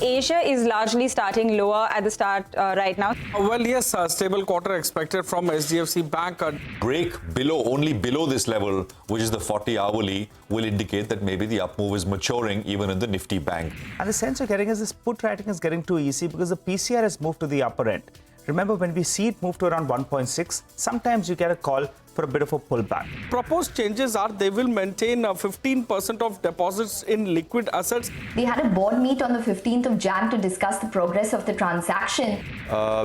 Asia is largely starting lower at the start right now. Well, yes, a stable quarter expected from HDFC Bank. Break only below this level, which is the 40 hourly, will indicate that maybe the up move is maturing even in the Nifty Bank. And the sense you're getting is this put writing is getting too easy because the PCR has moved to the upper end. Remember, when we see it move to around 1.6, sometimes you get a call for a bit of a pullback. Proposed changes are they will maintain 15% of deposits in liquid assets. We had a board meet on the 15th of Jan to discuss the progress of the transaction.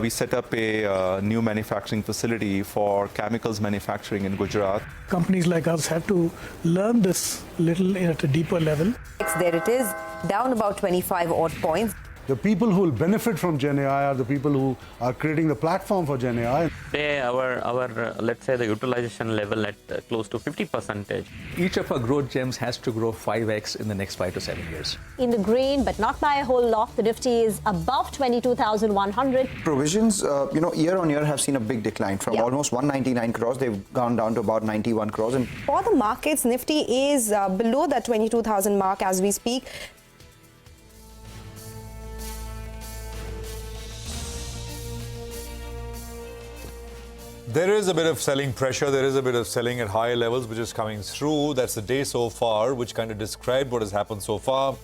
We set up a new manufacturing facility for chemicals manufacturing in Gujarat. Companies like us had to learn this little at a deeper level. There it is, down about 25 odd points. The people who will benefit from Gen AI are the people who are creating the platform for Gen AI. Today, our let's say the utilization level at close to 50%. Each of our growth gems has to grow 5x in the next 5 to 7 years. In the green, but not by a whole lot. The Nifty is above 22,100. Provisions, year on year have seen a big decline from almost 199 crores. They've gone down to about 91 crores. And for the markets, Nifty is below that 22,000 mark as we speak. There is a bit of selling pressure. There is a bit of selling at higher levels, which is coming through. That's the day so far, which kind of described what has happened so far.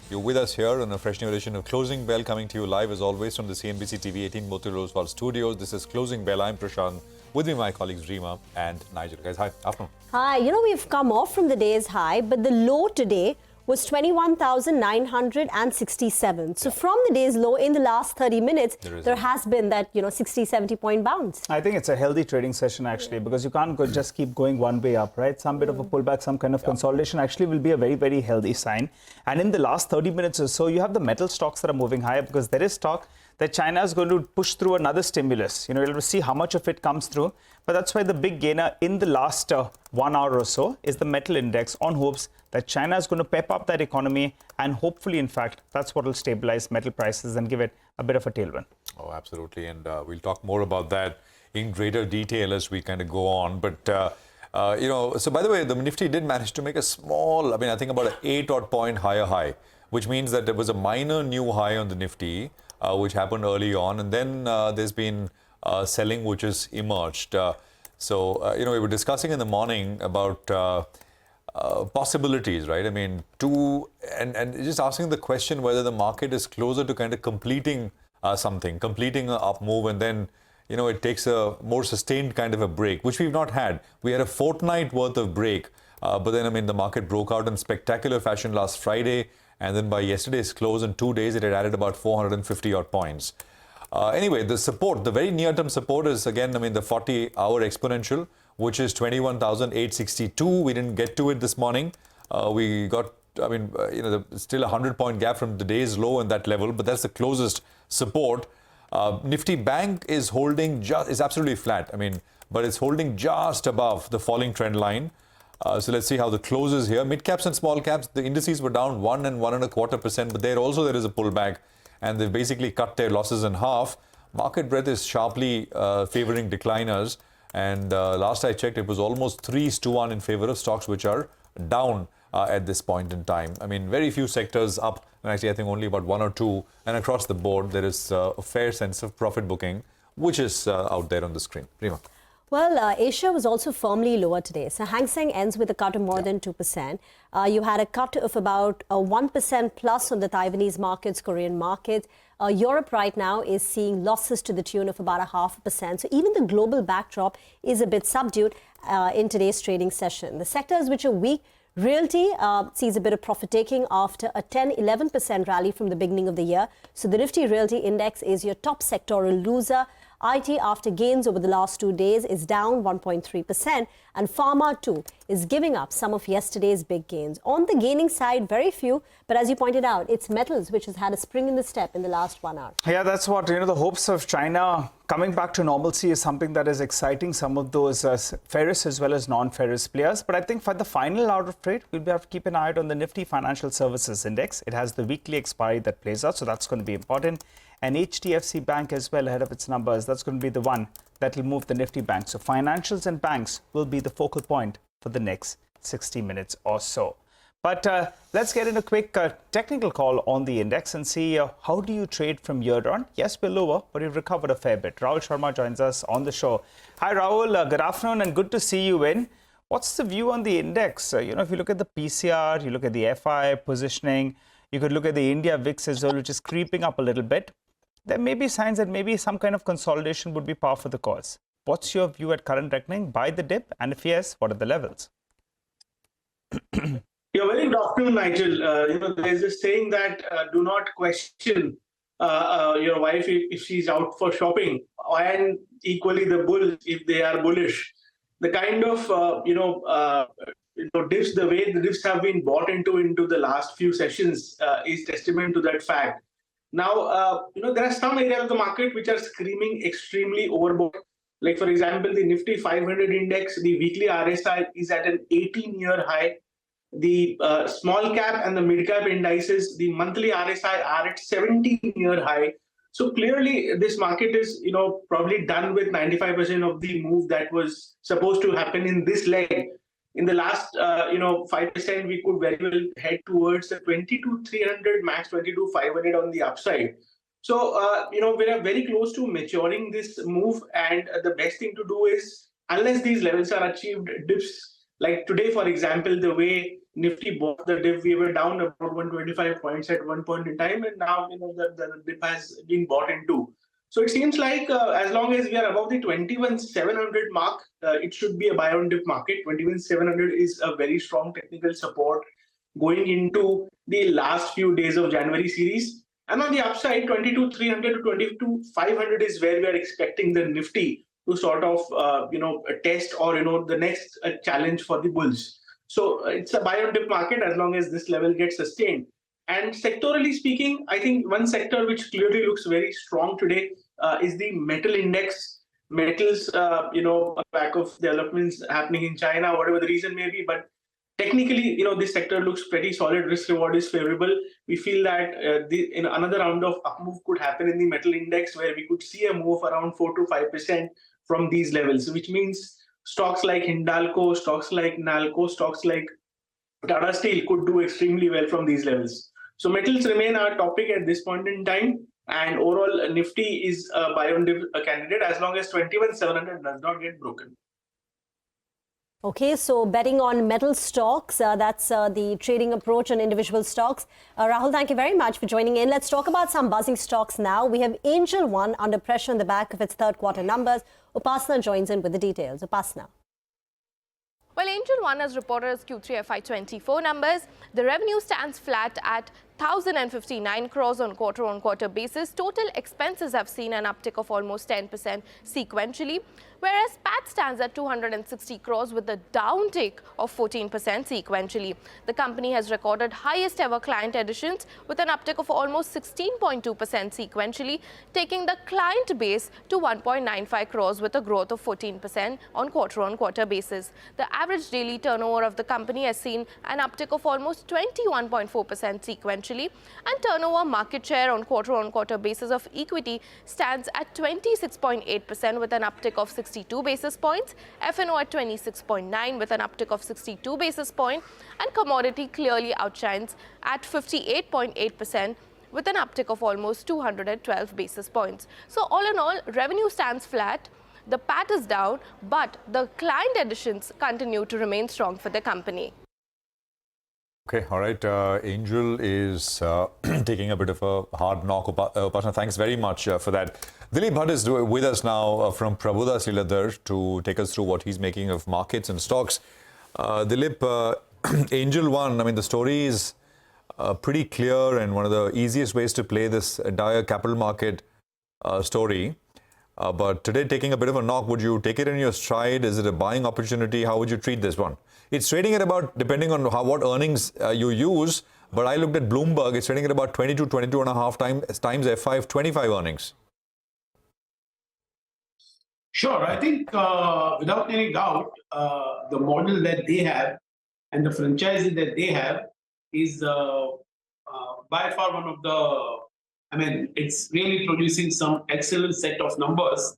You're with us here on a fresh new edition of Closing Bell, coming to you live as always from the CNBC-TV18 Motilal Oswal studios. This is Closing Bell. I'm Prashant. With me, my colleagues Reema and Nigel. Guys, hi. Afternoon. Hi. We've come off from the day's high, but the low today was 21,967. So from the day's low in the last 30 minutes, there has been that, 60, 70 point bounce. I think it's a healthy trading session actually, because you can't just keep going one way up, right? Some bit of a pullback, some kind of consolidation actually will be a very, very healthy sign. And in the last 30 minutes or so, you have the metal stocks that are moving higher because there is talk that China is going to push through another stimulus. We'll see how much of it comes through. But that's why the big gainer in the last 1 hour or so is the metal index on hopes that China is going to pep up that economy. And hopefully, in fact, that's what will stabilize metal prices and give it a bit of a tailwind. Oh, absolutely. And we'll talk more about that in greater detail as we kind of go on. But, so by the way, the Nifty did manage to make a small, I think about an 8 odd point higher high, which means that there was a minor new high on the Nifty, which happened early on. And then there's been selling which has emerged. We were discussing in the morning about possibilities, right? And just asking the question whether the market is closer to kind of completing completing an up move, and then, it takes a more sustained kind of a break, which we've not had. We had a fortnight worth of break, but then, the market broke out in spectacular fashion last Friday. And then by yesterday's close in 2 days, it had added about 450 odd points. Anyway, the support, the very near-term support is again, the 40-hour exponential, which is 21,862. We didn't get to it this morning. We got, still a 100-point gap from the day's low in that level, but that's the closest support. Nifty Bank is holding is absolutely flat. But it's holding just above the falling trend line. So let's see how the close is here. Mid caps and small caps, the indices were down 1 and 1.25%, but there is a pullback, and they've basically cut their losses in half. Market breadth is sharply favoring decliners, and last I checked, it was almost 3:1 in favor of stocks which are down at this point in time. Very few sectors up, and actually I think only about 1 or 2, and across the board there is a fair sense of profit booking, which is out there on the screen. Reema. Well, Asia was also firmly lower today. So Hang Seng ends with a cut of more than 2%. You had a cut of about 1% plus on the Taiwanese markets, Korean markets. Europe right now is seeing losses to the tune of about 0.5%. So even the global backdrop is a bit subdued in today's trading session. The sectors which are weak, Realty sees a bit of profit taking after a 10-11% rally from the beginning of the year. So the Nifty Realty Index is your top sectoral loser. IT, after gains over the last 2 days, is down 1.3%, and Pharma too is giving up some of yesterday's big gains. On the gaining side, very few, but as you pointed out, it's metals which has had a spring in the step in the last 1 hour. Yeah, that's what, the hopes of China coming back to normalcy is something that is exciting some of those ferrous as well as non-ferrous players. But I think for the final hour of trade, we'll have to keep an eye out on the Nifty Financial Services Index. It has the weekly expiry that plays out, so that's going to be important. And HDFC Bank as well, ahead of its numbers, that's going to be the one that will move the Nifty Bank. So financials and banks will be the focal point for the next 60 minutes or so. But let's get in a quick technical call on the index and see how do you trade from here on. Yes, we're lower, but we've recovered a fair bit. Rahul Sharma joins us on the show. Hi, Rahul. Good afternoon and good to see you in. What's the view on the index? If you look at the PCR, you look at the FI positioning, you could look at the India VIX as well, which is creeping up a little bit. There may be signs that maybe some kind of consolidation would be par for the course. What's your view at current reckoning? Buy the dip? And if yes, what are the levels? Yeah, very good afternoon, Nigel. There's this saying that do not question your wife if she's out for shopping, and equally the bulls if they are bullish. The kind of dips, the way the dips have been bought into the last few sessions is testament to that fact. Now, there are some areas of the market which are screaming extremely overbought. Like, for example, the Nifty 500 index, the weekly RSI is at an 18-year high. The small cap and the mid cap indices, the monthly RSI are at 17-year high. So clearly, this market is, probably done with 95% of the move that was supposed to happen in this leg. In the last, 5%, we could very well head towards the 22,300, max 22,500 on the upside. So, we are very close to maturing this move. And the best thing to do is, unless these levels are achieved, dips like today, for example, the way Nifty bought the dip, we were down about 125 points at one point in time, and now the dip has been bought into. So it seems like as long as we are above the 21,700 mark, it should be a buy on dip market. 21,700 is a very strong technical support going into the last few days of January series. And on the upside, 22,300 to 22,500 is where we are expecting the Nifty to sort of, test or, the next challenge for the bulls. So it's a buy on dip market as long as this level gets sustained. And sectorally speaking, I think one sector which clearly looks very strong today is the metal index. Metals, back of developments happening in China, whatever the reason may be. But technically, this sector looks pretty solid. Risk reward is favorable. We feel that another round of up move could happen in the metal index where we could see a move around 4 to 5% from these levels, which means stocks like Hindalco, stocks like Nalco, stocks like Tata Steel could do extremely well from these levels. So metals remain our topic at this point in time. And overall, Nifty is a buy on dip candidate as long as 21,700 does not get broken. Okay, so betting on metal stocks, that's the trading approach on individual stocks. Rahul, thank you very much for joining in. Let's talk about some buzzing stocks now. We have Angel One under pressure on the back of its third quarter numbers. Upasana joins in with the details. Upasana. Well, Angel One has reported its Q3 FY24 numbers. The revenue stands flat at 1,059 crores on quarter-on-quarter basis. Total expenses have seen an uptick of almost 10% sequentially, whereas PAT stands at 260 crores with a downtick of 14% sequentially. The company has recorded highest ever client additions with an uptick of almost 16.2% sequentially, taking the client base to 1.95 crores with a growth of 14% on quarter-on-quarter basis. The average daily turnover of the company has seen an uptick of almost 21.4% sequentially, and turnover market share on quarter-on-quarter basis of equity stands at 26.8% with an uptick of 62 basis points, F&O at 26.9 with an uptick of 62 basis points, and commodity clearly outshines at 58.8% with an uptick of almost 212 basis points. So all in all, revenue stands flat, the PAT is down, but the client additions continue to remain strong for the company. Okay, all right. Angel is taking a bit of a hard knock. Upasana, thanks very much for that. Dilip Bhatt is with us now from Prabhudas Lilladher to take us through what he's making of markets and stocks. Dilip, Angel One, I mean, the story is pretty clear and one of the easiest ways to play this entire capital market story. But today, taking a bit of a knock, would you take it in your stride? Is it a buying opportunity? How would you treat this one? It's trading at about, depending on what earnings you use, but I looked at Bloomberg, it's trading at about 22.5 times F5 25 earnings. Sure, I think without any doubt, the model that they have and the franchises that they have is by far one of the, it's really producing some excellent set of numbers.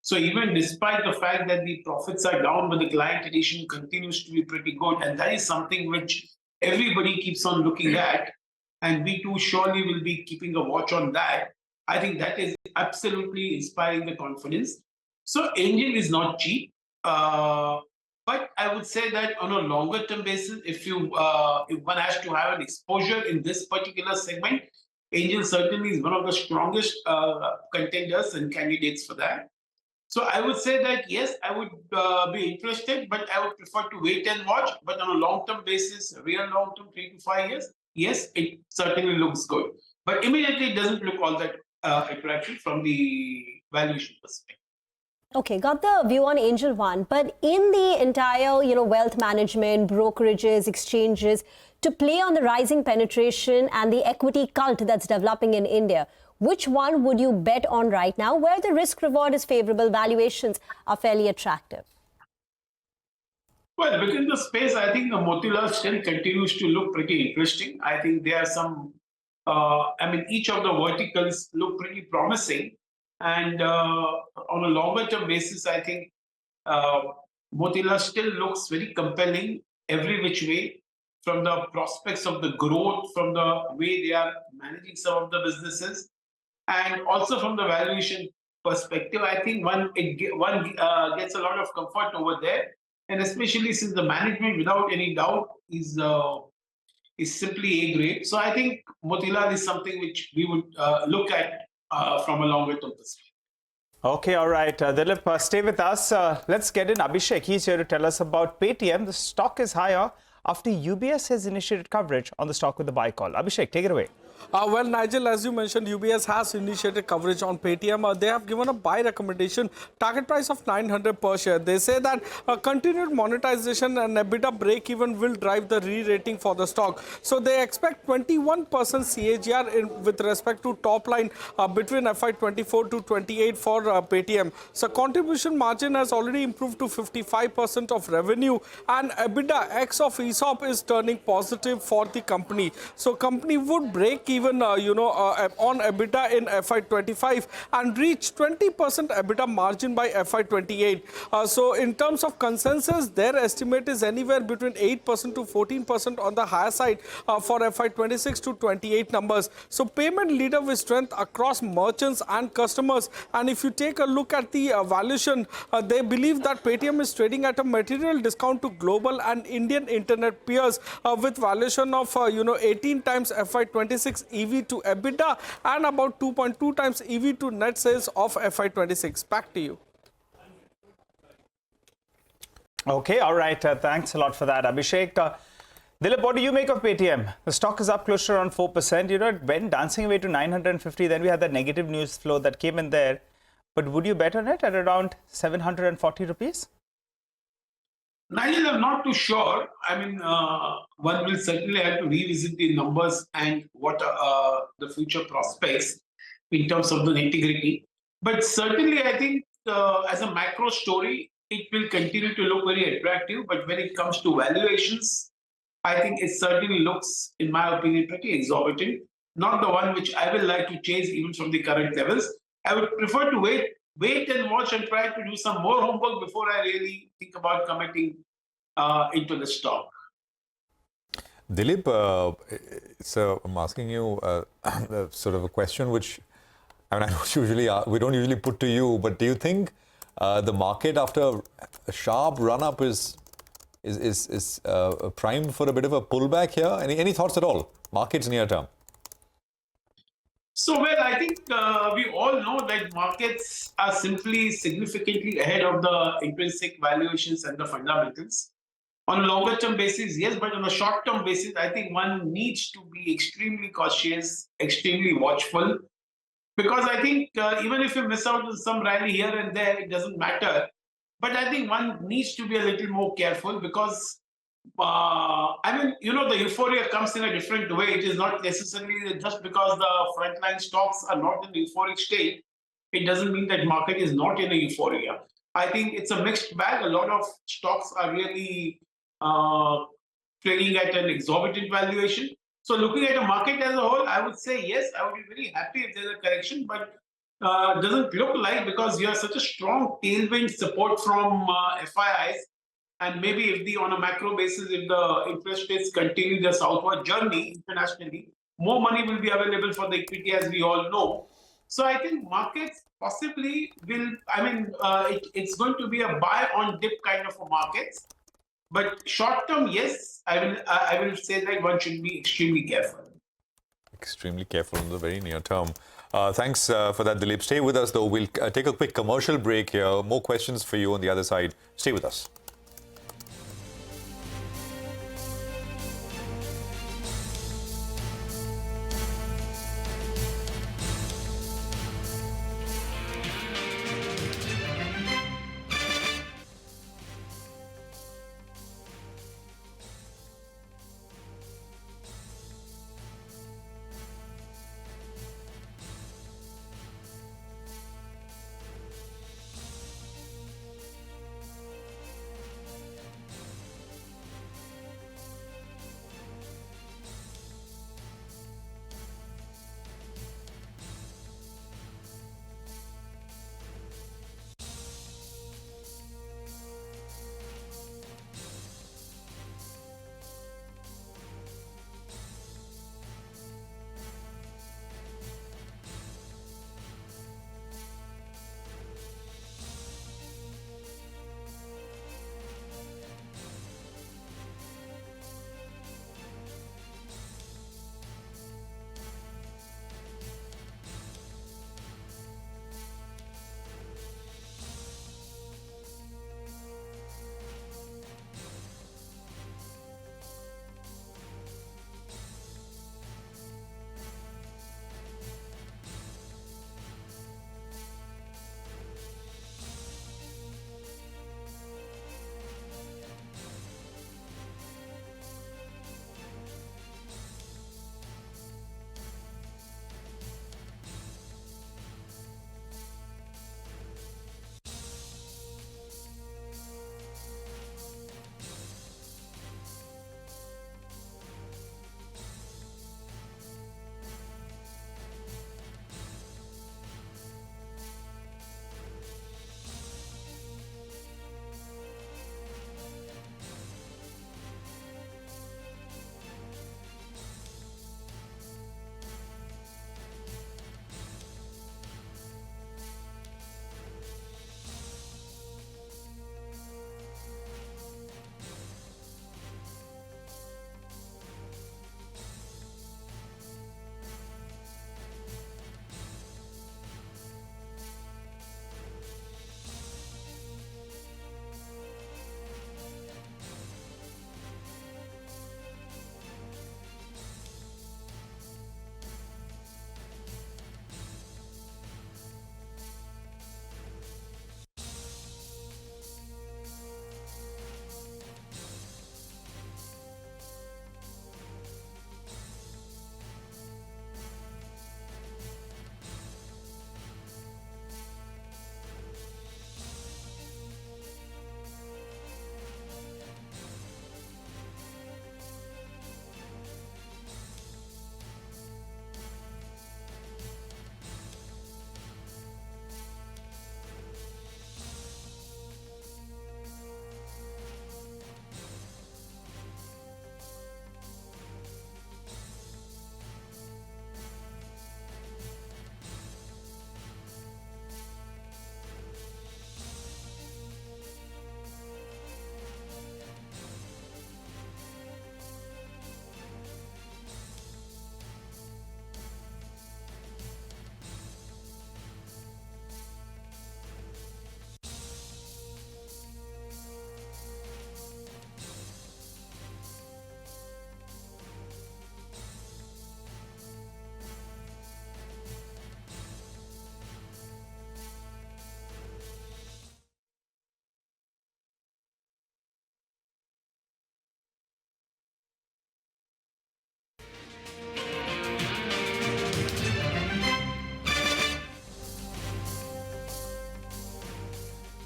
So even despite the fact that the profits are down, but the client addition continues to be pretty good, and that is something which everybody keeps on looking at, and we too surely will be keeping a watch on that. I think that is absolutely inspiring the confidence. So Angel is not cheap, but I would say that on a longer term basis, if one has to have an exposure in this particular segment, Angel certainly is one of the strongest contenders and candidates for that. So I would say that yes, I would be interested, but I would prefer to wait and watch. But on a long-term basis, real long-term, 3 to 5 years, yes, it certainly looks good. But immediately it doesn't look all that attractive from the valuation perspective. Okay, got the view on Angel One, but in the entire, wealth management, brokerages, exchanges, to play on the rising penetration and the equity cult that's developing in India, which one would you bet on right now, where the risk reward is favorable, valuations are fairly attractive? Well, within the space, I think the Motilal still continues to look pretty interesting. I think there are some, each of the verticals look pretty promising. And on a longer term basis, I think Motilal still looks very compelling every which way, from the prospects of the growth, from the way they are managing some of the businesses, and also from the valuation perspective. I think one gets a lot of comfort over there, and especially since the management, without any doubt, is simply A grade. So I think Motilal is something which we would look at from a longer term perspective. Okay, all right. Dilip, stay with us. Let's get in Abhishek. He's here to tell us about Paytm. The stock is higher after UBS has initiated coverage on the stock with the buy call. Abhishek, take it away. Well, Nigel, as you mentioned, UBS has initiated coverage on Paytm. They have given a buy recommendation, target price of 900 per share. They say that continued monetization and EBITDA break-even will drive the re-rating for the stock. So they expect 21% CAGR with respect to top line between FY24 to 28 for Paytm. So contribution margin has already improved to 55% of revenue, and EBITDA X of ESOP is turning positive for the company. So company would break even on EBITDA in FY25 and reach 20% EBITDA margin by FY28. So in terms of consensus, their estimate is anywhere between 8% to 14% on the higher side for FY26 to 28 numbers. So payment leader with strength across merchants and customers. And if you take a look at the valuation, they believe that Paytm is trading at a material discount to global and Indian internet peers with valuation of 18 times FY26 EV to EBITDA and about 2.2 times EV to net sales of FY26. Back to you. Okay, all right. Thanks a lot for that, Abhishek. Dilip, what do you make of Paytm? The stock is up close to around 4%. It went dancing away to 950. Then we had that negative news flow that came in there. But would you bet on it at around 740 rupees? Nigel, I'm not too sure. One will certainly have to revisit the numbers and what are the future prospects in terms of the integrity. But certainly, I think as a macro story, it will continue to look very attractive. But when it comes to valuations, I think it certainly looks, in my opinion, pretty exorbitant. Not the one which I will like to chase even from the current levels. I would prefer to wait and watch and try to do some more homework before I really think about committing into the stock. Dilip, I'm asking you sort of a question which we don't usually put to you, but do you think the market after a sharp run-up is primed for a bit of a pullback here? Any thoughts at all? Markets near term? So, well, I think we all know that markets are simply significantly ahead of the intrinsic valuations and the fundamentals. On a longer term basis, yes, but on a short term basis, I think one needs to be extremely cautious, extremely watchful, because I think even if you miss out on some rally here and there, it doesn't matter. But I think one needs to be a little more careful because the euphoria comes in a different way. It is not necessarily just because the frontline stocks are not in the euphoric state, it doesn't mean that market is not in a euphoria. I think it's a mixed bag. A lot of stocks are really trading at an exorbitant valuation. So looking at the market as a whole, I would say yes, I would be very happy if there's a correction, but doesn't look like, because you have such a strong tailwind support from FIIs. And maybe if on a macro basis, if the interest rates continue the southward journey internationally, more money will be available for the equity, as we all know. So I think markets possibly will, it's going to be a buy on dip kind of a markets. But short term, yes, I will say that one should be extremely careful. Extremely careful in the very near term. Thanks for that, Dilip. Stay with us, though. We'll take a quick commercial break here. More questions for you on the other side. Stay with us.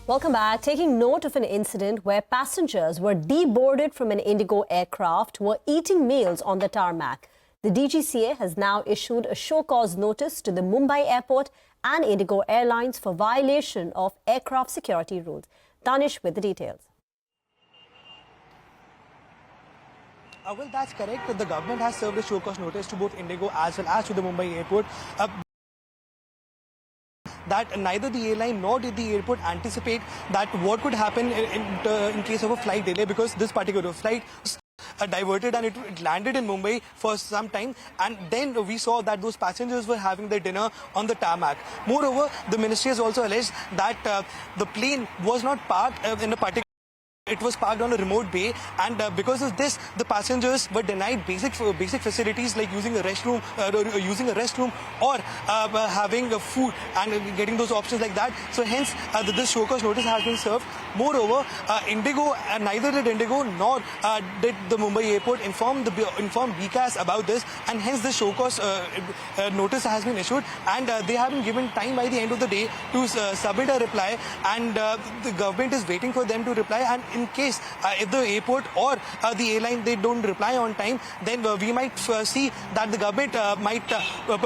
Welcome back. Taking note of an incident where passengers were deboarded from an Indigo aircraft were eating meals on the tarmac. The DGCA has now issued a show cause notice to the Mumbai airport and Indigo Airlines for violation of aircraft security rules. Danish with the details. Well, that's correct. The government has served a show cause notice to both Indigo as well as to the Mumbai airport. That neither the airline nor did the airport anticipate that what could happen in case of a flight delay, because this particular flight diverted and it landed in Mumbai for some time, and then we saw that those passengers were having their dinner on the tarmac. Moreover, the ministry has also alleged that the plane was not parked in a particular. It was parked on a remote bay, and because of this, the passengers were denied basic facilities like using a restroom, or having food and getting those options like that. So hence, this show cause notice has been served. Moreover, neither did Indigo nor did the Mumbai airport inform BCAS about this, and hence the show cause notice has been issued, and they have been given time by the end of the day to submit a reply, and the government is waiting for them to reply. And in case if the airport or the airline, they don't reply on time, then we might see that the government might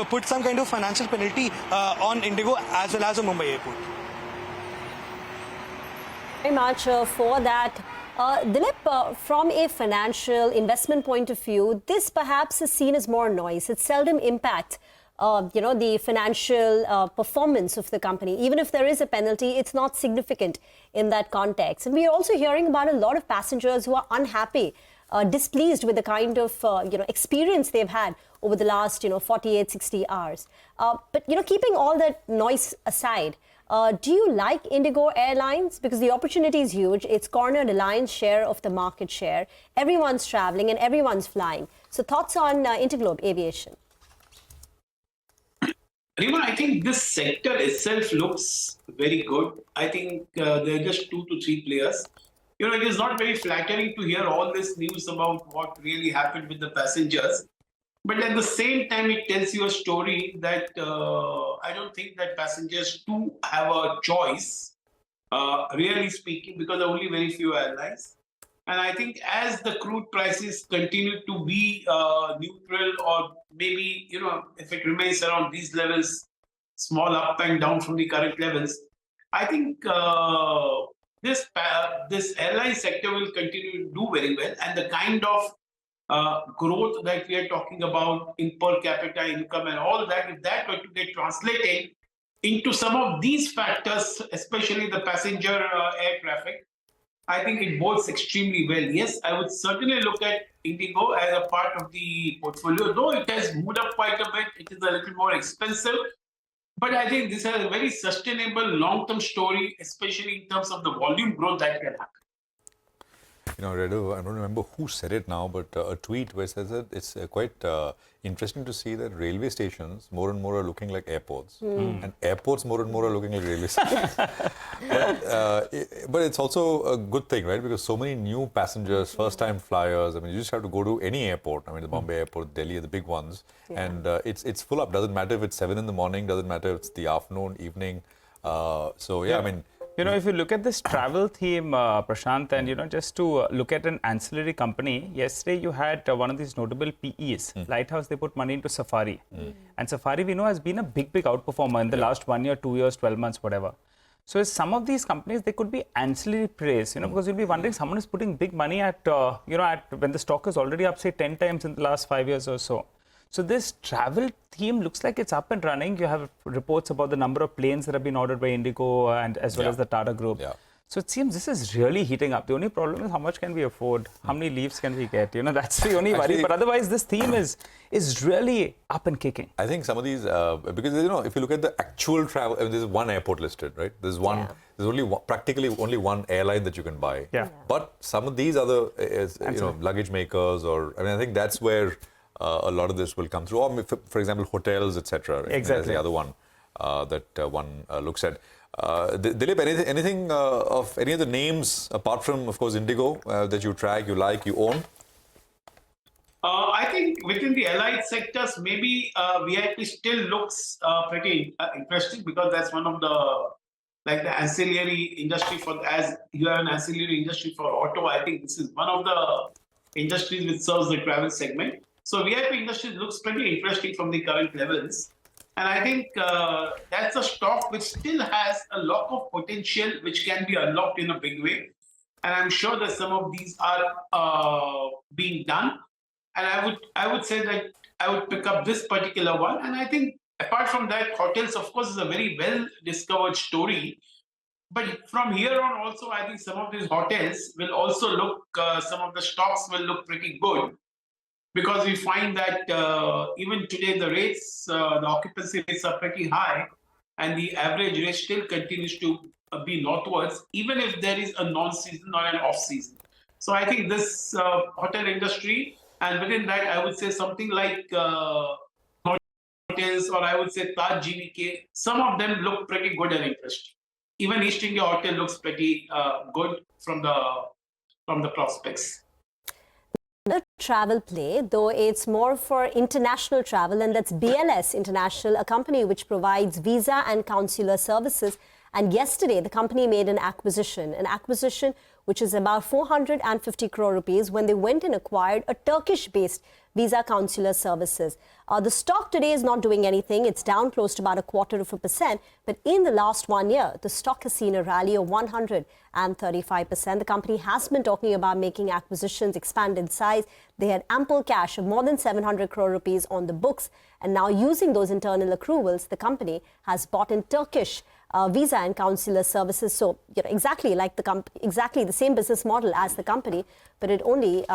put some kind of financial penalty on Indigo as well as the Mumbai airport. Very much for that. Dilip, from a financial investment point of view, this perhaps is seen as more noise. It seldom impacts the financial performance of the company. Even if there is a penalty, it's not significant in that context. And we are also hearing about a lot of passengers who are unhappy, displeased with the kind of experience they've had over the last 48, 60 hours. But keeping all that noise aside, do you like Indigo Airlines? Because the opportunity is huge. It's cornered a lion's share of the market share. Everyone's traveling and everyone's flying. So thoughts on Interglobe Aviation? Rima, I think this sector itself looks very good. I think there are just 2 to 3 players. It is not very flattering to hear all this news about what really happened with the passengers. But at the same time, it tells you a story that I don't think that passengers do have a choice, really speaking, because there are only very few airlines. And I think as the crude prices continue to be neutral, or maybe, if it remains around these levels, small up and down from the current levels, I think this airline sector will continue to do very well. And the kind of growth that we are talking about in per capita income and all that, if that were to get translated into some of these factors, especially the passenger air traffic, I think it bodes extremely well. Yes, I would certainly look at Indigo as a part of the portfolio, though it has moved up quite a bit. It is a little more expensive. But I think this has a very sustainable long-term story, especially in terms of the volume growth that can happen. Redu, I don't remember who said it now, but a tweet where it says that it's quite interesting to see that railway stations more and more are looking like airports, and airports more and more are looking like railway stations. But it's also a good thing, right? Because so many new passengers, first-time flyers. I mean, you just have to go to any airport. I mean, the Bombay airport, Delhi are the big ones, and it's full up. Doesn't matter if it's 7 in the morning. Doesn't matter if it's the afternoon, evening. I mean. If you look at this travel theme, Prashant, and just to look at an ancillary company, yesterday you had one of these notable PEs, Lighthouse. They put money into Safari, and Safari we know has been a big outperformer in the last 1 year, 2 years, 12 months, whatever. So some of these companies, they could be ancillary plays, because you'll be wondering, someone is putting big money at when the stock is already up, say 10 times in the last 5 years or so. So this travel theme looks like it's up and running. You have reports about the number of planes that have been ordered by Indigo and as well as the Tata Group. So it seems this is really heating up. The only problem is how much can we afford? How many leaves can we get? That's the only worry. But otherwise, this theme is really up and kicking. I think some of these, because if you look at the actual travel, I mean, there's one airport listed, right? There's practically only one airline that you can buy. But some of these other, luggage makers, I think that's where a lot of this will come through. Or, for example, hotels, etc. Right? Exactly. That's the other one that one looks at. Dilip, anything of any of the names apart from, of course, Indigo that you track, you like, you own? I think within the allied sectors, maybe VIP still looks pretty interesting, because that's one of the ancillary industry as you have an ancillary industry for auto. I think this is one of the industries which serves the travel segment. So VIP industry looks pretty interesting from the current levels. And I think that's a stock which still has a lot of potential, which can be unlocked in a big way. And I'm sure that some of these are being done. and I would say that I would pick up this particular one. And I think apart from that, hotels, of course, is a very well discovered story. But from here on, also, I think some of these hotels will also look, some of the stocks will look pretty good, because we find that even today the rates, the occupancy rates are pretty high, and the average rate still continues to be northwards, even if there is a non-season or an off-season. So I think this hotel industry, and within that, I would say something like hotels, or I would say Taj GVK, some of them look pretty good and interesting. Even East India Hotel looks pretty good from the prospects. Another travel play, though it's more for international travel, and that's BLS International, a company which provides visa and consular services. And yesterday, the company made an acquisition which is about 450 crore rupees when they went and acquired a Turkish-based visa consular services. The stock today is not doing anything. It's down close to about 0.25%. But in the last 1 year, the stock has seen a rally of 135%. The company has been talking about making acquisitions, expand in size. They had ample cash of more than 700 crore rupees on the books. And now using those internal accruals, the company has bought in Turkish visa and consular services. So, exactly like exactly the same business model as the company, but it only,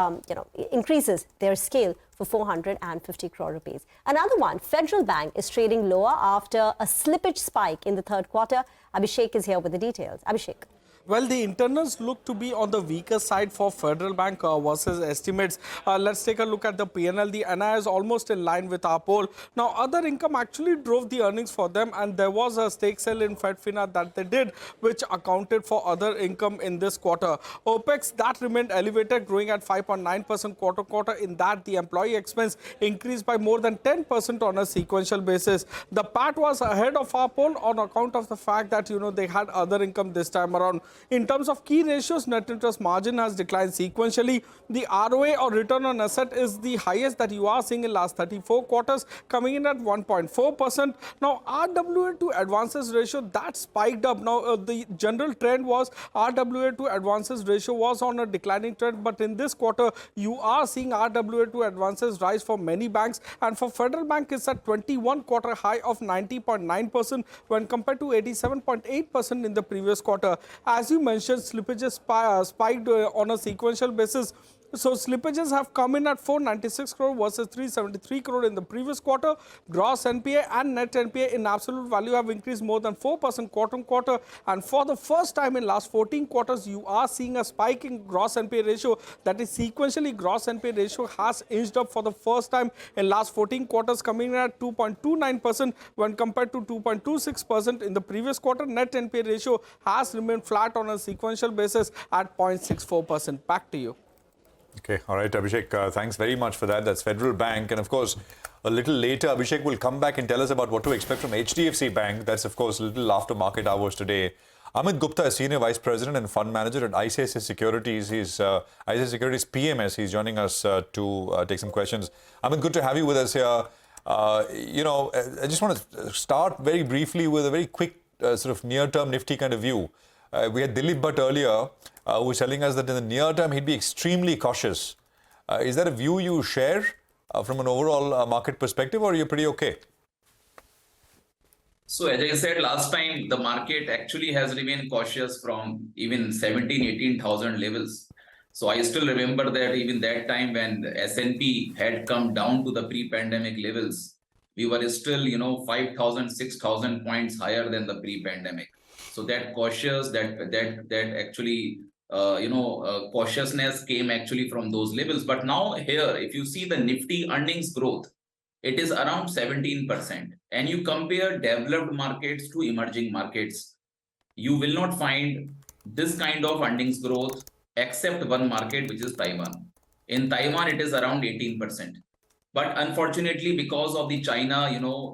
increases their scale for 450 crore rupees. Another one, Federal Bank is trading lower after a slippage spike in the third quarter. Abhishek is here with the details. Abhishek. Well, the internals look to be on the weaker side for Federal Bank versus estimates. Let's take a look at the PNL. The NI is almost in line with our poll. Now, other income actually drove the earnings for them, and there was a stake sale in FedFina that they did, which accounted for other income in this quarter. OPEX, that remained elevated, growing at 5.9% quarter-quarter. In that, the employee expense increased by more than 10% on a sequential basis. The PAT was ahead of our poll on account of the fact that, they had other income this time around. In terms of key ratios, net interest margin has declined sequentially. The ROA, or return on asset, is the highest that you are seeing in last 34 quarters, coming in at 1.4%. Now, RWA to advances ratio, that spiked up. Now, the general trend was RWA to advances ratio was on a declining trend, but in this quarter, you are seeing RWA to advances rise for many banks, and for Federal Bank, it's at 21-quarter high of 90.9% when compared to 87.8% in the previous quarter. As you mentioned, slippages spiked on a sequential basis. So slippages have come in at 496 crore versus 373 crore in the previous quarter. Gross NPA and net NPA in absolute value have increased more than 4% quarter-on-quarter. And for the first time in last 14 quarters, you are seeing a spike in gross NPA ratio. That is, sequentially, gross NPA ratio has inched up for the first time in last 14 quarters, coming in at 2.29% when compared to 2.26% in the previous quarter. Net NPA ratio has remained flat on a sequential basis at 0.64%. Back to you. Okay, all right, Abhishek, thanks very much for that. That's Federal Bank. And of course, a little later, Abhishek will come back and tell us about what to expect from HDFC Bank. That's, of course, a little after market hours today. Amit Gupta is Senior Vice President and Fund Manager at ICICI Securities. He's ICICI Securities PMS. He's joining us to take some questions. Amit, good to have you with us here. I just want to start very briefly with a very quick sort of near-term Nifty kind of view. We had Dilip Bhatt earlier who was telling us that in the near term he'd be extremely cautious. Is that a view you share from an overall market perspective, or are you pretty okay? So as I said last time, the market actually has remained cautious from even 18,000 levels. So I still remember that even that time when the S&P had come down to the pre-pandemic levels, we were still, 5,000, 6,000 points higher than the pre-pandemic. So that cautious, cautiousness came actually from those levels. But now here, if you see the Nifty earnings growth, it is around 17%. And you compare developed markets to emerging markets, you will not find this kind of earnings growth except one market, which is Taiwan. In Taiwan, it is around 18%. But unfortunately, because of the China,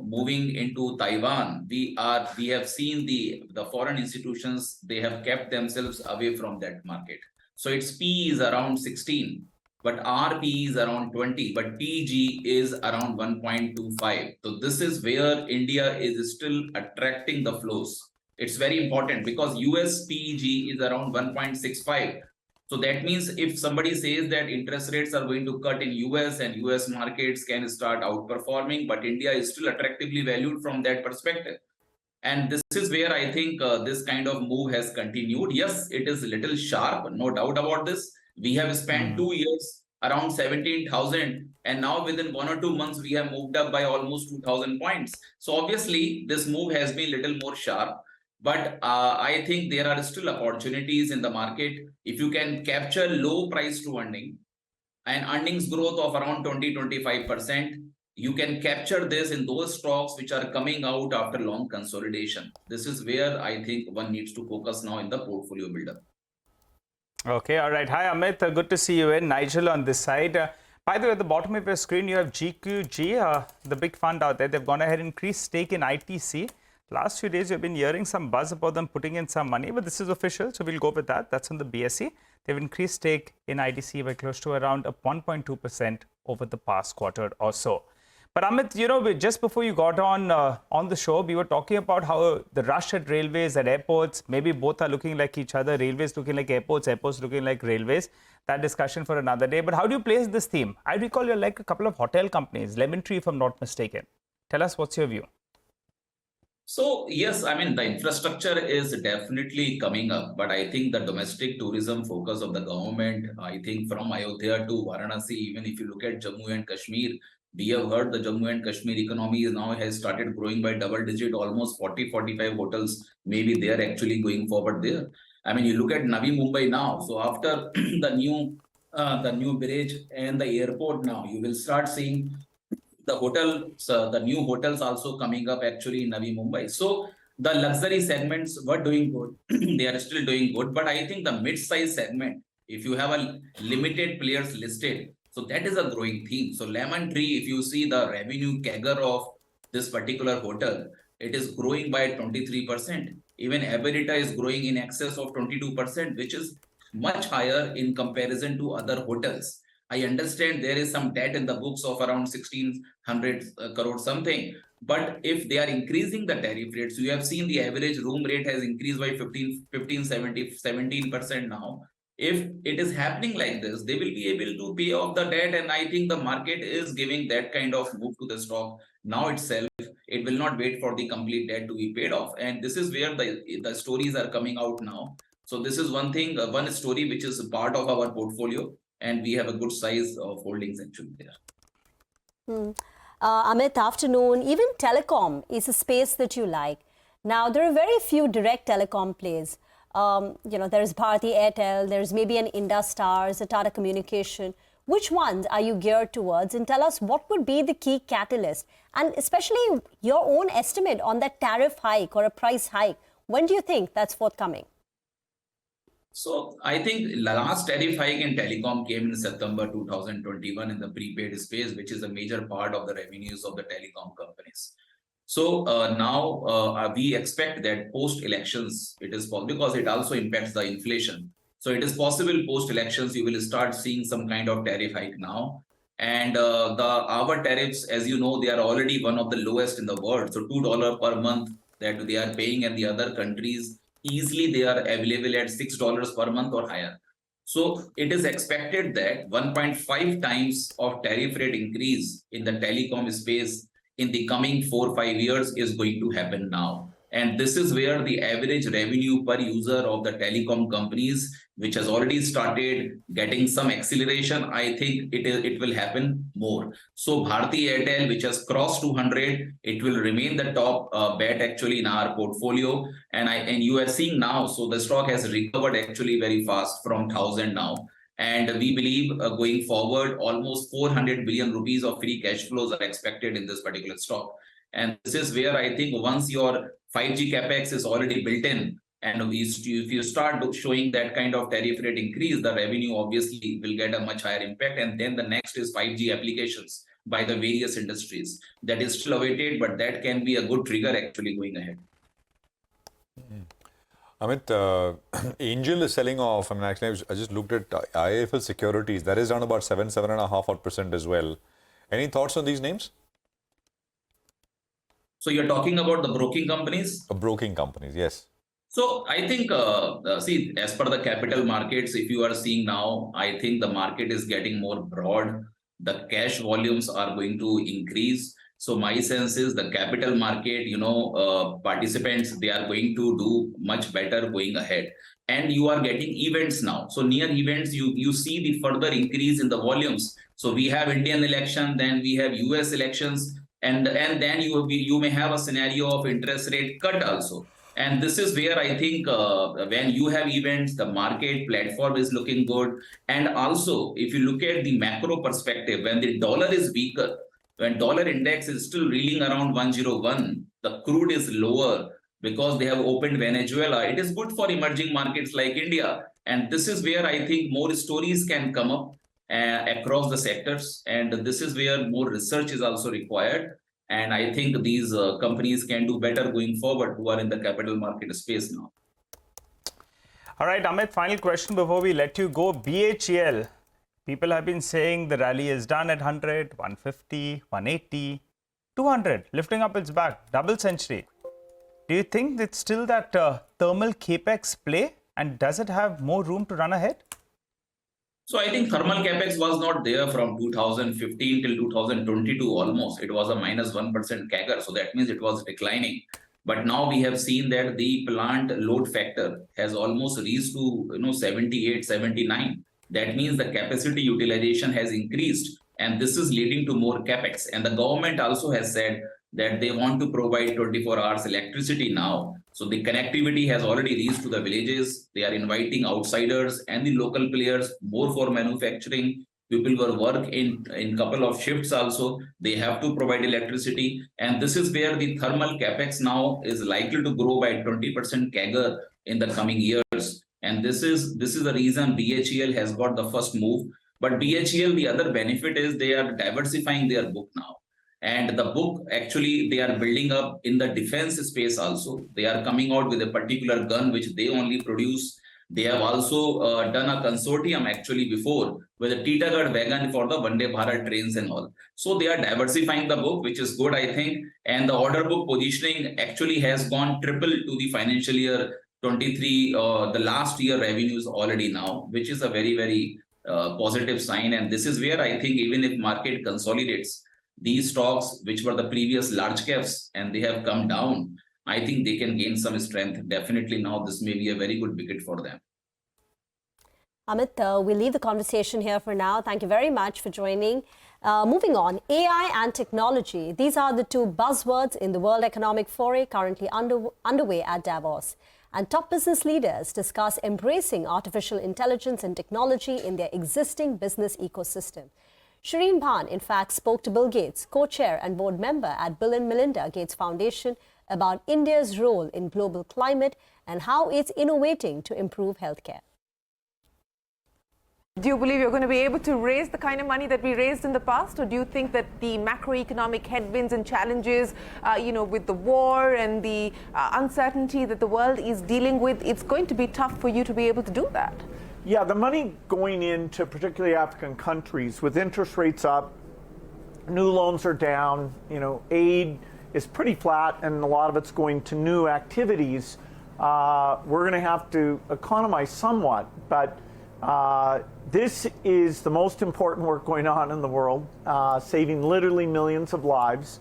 moving into Taiwan, we have seen the foreign institutions, they have kept themselves away from that market. So its P is around 16, but our P is around 20, but PG is around 1.25. So this is where India is still attracting the flows. It's very important because US PEG is around 1.65. So that means if somebody says that interest rates are going to cut in US and US markets can start outperforming, but India is still attractively valued from that perspective. And this is where I think this kind of move has continued. Yes, it is a little sharp, no doubt about this. We have spent 2 years around 17,000, and now within 1 or 2 months, we have moved up by almost 2,000 points. So obviously, this move has been a little more sharp. But I think there are still opportunities in the market. If you can capture low price to earning and earnings growth of around 20-25%, you can capture this in those stocks which are coming out after long consolidation. This is where I think one needs to focus now in the portfolio buildup. Okay, all right. Hi, Amit. Good to see you in. Nigel on this side. By the way, at the bottom of your screen, you have GQG, the big fund out there. They've gone ahead and increased stake in ITC. Last few days, you've been hearing some buzz about them putting in some money, but this is official, so we'll go with that. That's on the BSE. They've increased stake in ITC by close to around 1.2% over the past quarter or so. But Amit, you know, just before you got on the show, we were talking about how the rush at railways, at airports, maybe both are looking like each other, railways looking like airports, airports looking like railways. That discussion for another day. But how do you place this theme? I recall you're like a couple of hotel companies, Lemon Tree, if I'm not mistaken. Tell us, what's your view? So yes, I mean, the infrastructure is definitely coming up, but I think the domestic tourism focus of the government, I think from Ayodhya to Varanasi, even if you look at Jammu and Kashmir, we have heard the Jammu and Kashmir economy is now has started growing by double digit, almost 40-45 hotels. Maybe they are actually going forward there. I mean, you look at Navi Mumbai now. So after the new bridge and the airport now, you will start seeing the hotels, the new hotels also coming up actually in Navi Mumbai. So the luxury segments were doing good. They are still doing good. But I think the mid-size segment, if you have a limited players listed, so that is a growing theme. So Lemon Tree, if you see the revenue CAGR of this particular hotel, it is growing by 23%. Even EBITDA is growing in excess of 22%, which is much higher in comparison to other hotels. I understand there is some debt in the books of around 1,600 crore something. But if they are increasing the tariff rates, you have seen the average room rate has increased by 17% now. If it is happening like this, they will be able to pay off the debt. And I think the market is giving that kind of move to the stock now itself. It will not wait for the complete debt to be paid off. And this is where the stories are coming out now. So this is one thing, one story which is part of our portfolio. And we have a good size of holdings actually there. Amit, afternoon. Even telecom is a space that you like. Now, there are very few direct telecom plays. You know, there's Bharti Airtel, there's maybe an Indus Stars, a Tata Communication. Which ones are you geared towards? And tell us what would be the key catalyst? And especially your own estimate on that tariff hike or a price hike. When do you think that's forthcoming? So I think the last tariff hike in telecom came in September 2021 in the prepaid space, which is a major part of the revenues of the telecom companies. So now we expect that post-elections, it is possible because it also impacts the inflation. So it is possible post-elections, you will start seeing some kind of tariff hike now. And our tariffs, as you know, they are already one of the lowest in the world. So $2 per month that they are paying, and the other countries, easily they are available at $6 per month or higher. So it is expected that 1.5 times of tariff rate increase in the telecom space in the coming 4 or 5 years is going to happen now. And this is where the average revenue per user of the telecom companies, which has already started getting some acceleration, I think it will happen more. So Bharti Airtel, which has crossed 200, it will remain the top bet actually in our portfolio. And you are seeing now, so the stock has recovered actually very fast from 1,000 now. And we believe going forward, almost 400 billion rupees of free cash flows are expected in this particular stock. And this is where I think once your 5G capex is already built in, and if you start showing that kind of tariff rate increase, the revenue obviously will get a much higher impact. And then the next is 5G applications by the various industries. That is still awaited, but that can be a good trigger actually going ahead. Amit, Angel is selling off. I mean, actually, I just looked at IIFL Securities. That is down about 7.5% as well. Any thoughts on these names? So you're talking about the broking companies? Broking companies, yes. So I think, see, as per the capital markets, if you are seeing now, I think the market is getting more broad. The cash volumes are going to increase. So my sense is the capital market, participants, they are going to do much better going ahead. And you are getting events now. So near events, you see the further increase in the volumes. So we have Indian election, then we have US elections, and then you may have a scenario of interest rate cut also. And this is where I think when you have events, the market platform is looking good. And also, if you look at the macro perspective, when the dollar is weaker, when dollar index is still reeling around 101, the crude is lower because they have opened Venezuela. It is good for emerging markets like India. And this is where I think more stories can come up across the sectors. And this is where more research is also required. And I think these companies can do better going forward who are in the capital market space now. All right, Amit, final question before we let you go. BHEL, people have been saying the rally is done at 100, 150, 180, 200, lifting up its back, double century. Do you think it's still that thermal capex play, and does it have more room to run ahead? So I think thermal capex was not there from 2015 till 2022 almost. It was a -1% CAGR. So that means it was declining. But now we have seen that the plant load factor has almost reached to 78, 79. That means the capacity utilization has increased, and this is leading to more capex. And the government also has said that they want to provide 24 hours electricity now. So the connectivity has already reached to the villages. They are inviting outsiders and the local players more for manufacturing. People will work in couple of shifts also. They have to provide electricity. And this is where the thermal capex now is likely to grow by 20% CAGR in the coming years. And this is the reason BHEL has got the first move. But BHEL, the other benefit is they are diversifying their book now. And the book, actually, they are building up in the defense space also. They are coming out with a particular gun which they only produce. They have also done a consortium actually before with a Titagarh wagon for the Vande Bharat trains and all. So they are diversifying the book, which is good, I think. And the order book positioning actually has gone triple to the financial year 23, the last year revenues already now, which is a very, very positive sign. And this is where I think even if market consolidates, these stocks, which were the previous large caps, and they have come down, I think they can gain some strength. Definitely now this may be a very good wicket for them. Amit, we'll leave the conversation here for now. Thank you very much for joining. Moving on, AI and technology. These are the two buzzwords in the World Economic Forum currently underway at Davos. And top business leaders discuss embracing artificial intelligence and technology in their existing business ecosystem. Shireen Bhan, in fact, spoke to Bill Gates, co-chair and board member at Bill and Melinda Gates Foundation, about India's role in global climate and how it's innovating to improve healthcare. Do you believe you're going to be able to raise the kind of money that we raised in the past, or do you think that the macroeconomic headwinds and challenges, with the war and the uncertainty that the world is dealing with, it's going to be tough for you to be able to do that? Yeah, the money going into particularly African countries with interest rates up, new loans are down, aid is pretty flat, and a lot of it's going to new activities. We're going to have to economize somewhat, but this is the most important work going on in the world, saving literally millions of lives.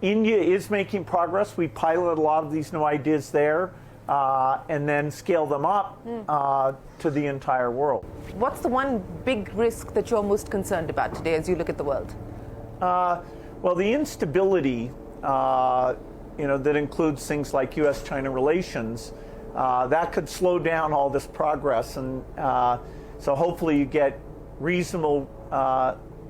India is making progress. We piloted a lot of these new ideas there. And then scale them up to the entire world. What's the one big risk that you're most concerned about today as you look at the world? Well, the instability, that includes things like U.S.-China relations, that could slow down all this progress. And so hopefully you get reasonable